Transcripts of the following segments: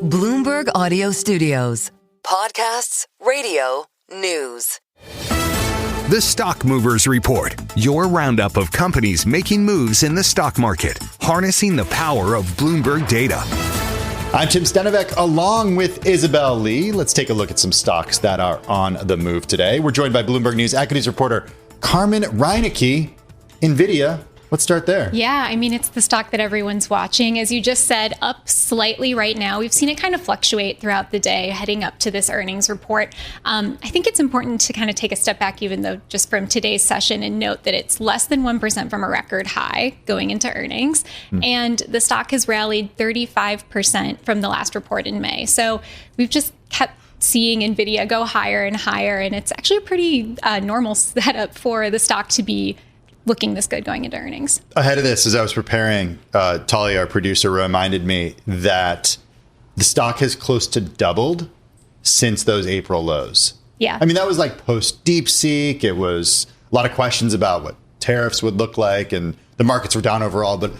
Bloomberg Audio Studios. Podcasts, radio, news. The Stock Movers Report, your roundup of companies making moves in the stock market, harnessing the power of Bloomberg data. I'm Tim Stenovec along with Isabel Lee. Let's take a look at some stocks that are on the move today. We're joined by Bloomberg News equities reporter Carmen Reinecke. Nvidia, let's start there. Yeah, I mean, it's the stock that everyone's watching. As you just said, up slightly right now. We've seen it kind of fluctuate throughout the day heading up to this earnings report. I think it's important to kind of take a step back, even though just from today's session, and note that it's less than 1% from a record high going into earnings. And the stock has rallied 35% from the last report in May. So we've just kept seeing Nvidia go higher and higher. And it's actually a pretty normal setup for the stock to be looking this good going into earnings. Ahead of this, as I was preparing, Talia, our producer, reminded me that the stock has close to doubled since those April lows. Yeah. I mean, that was like post DeepSeek. It was a lot of questions about what tariffs would look like, and the markets were down overall. But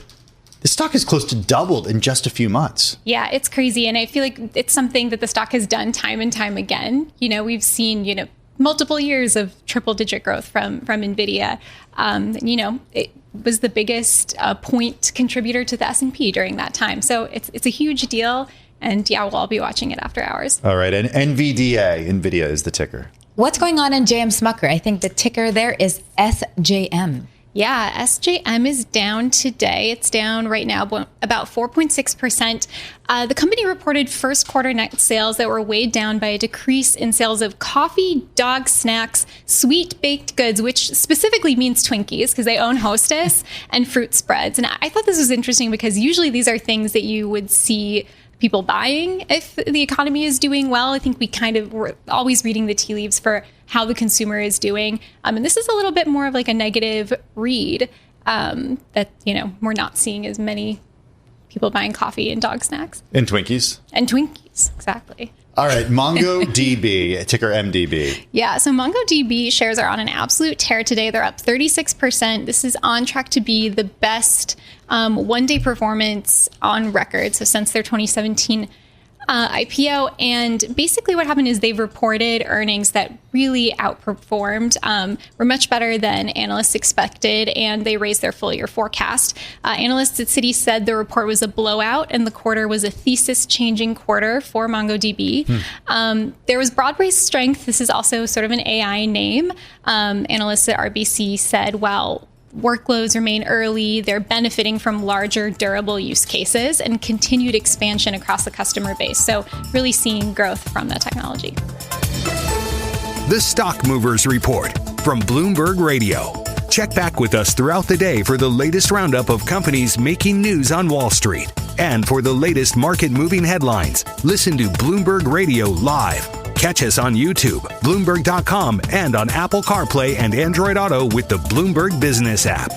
the stock has close to doubled in just a few months. Yeah, it's crazy. And I feel like it's something that the stock has done time and time again. You know, we've seen, multiple years of triple-digit growth from Nvidia. It was the biggest point contributor to the S&P during that time. So it's a huge deal. And yeah, we'll all be watching it after hours. All right. And NVDA, Nvidia is the ticker. What's going on in JM Smucker? I think the ticker there is SJM. Yeah, SJM is down today. It's down right now about 4.6%. The company reported first quarter net sales that were weighed down by a decrease in sales of coffee, dog snacks, sweet baked goods, which specifically means Twinkies because they own Hostess, and fruit spreads. And I thought this was interesting because usually these are things that you would see people buying if the economy is doing well. I think we're always reading the tea leaves for how the consumer is doing. And this is a little bit more of like a negative read that, we're not seeing as many people buying coffee and dog snacks. And Twinkies. And Twinkies, exactly. All right, MongoDB, ticker MDB. Yeah, so MongoDB shares are on an absolute tear today. They're up 36%. This is on track to be the best one-day performance on record, so since their 2017 IPO. And basically what happened is they've reported earnings that really outperformed, were much better than analysts expected, and they raised their full year forecast. Analysts at Citi said the report was a blowout and the quarter was a thesis-changing quarter for MongoDB. There was broad-based strength. This is also sort of an AI name. Analysts at RBC said, well, workloads remain early. They're benefiting from larger, durable use cases and continued expansion across the customer base. So really seeing growth from that technology. The Stock Movers Report from Bloomberg Radio. Check back with us throughout the day for the latest roundup of companies making news on Wall Street. And for the latest market-moving headlines, listen to Bloomberg Radio live. Catch us on YouTube, Bloomberg.com, and on Apple CarPlay and Android Auto with the Bloomberg Business app.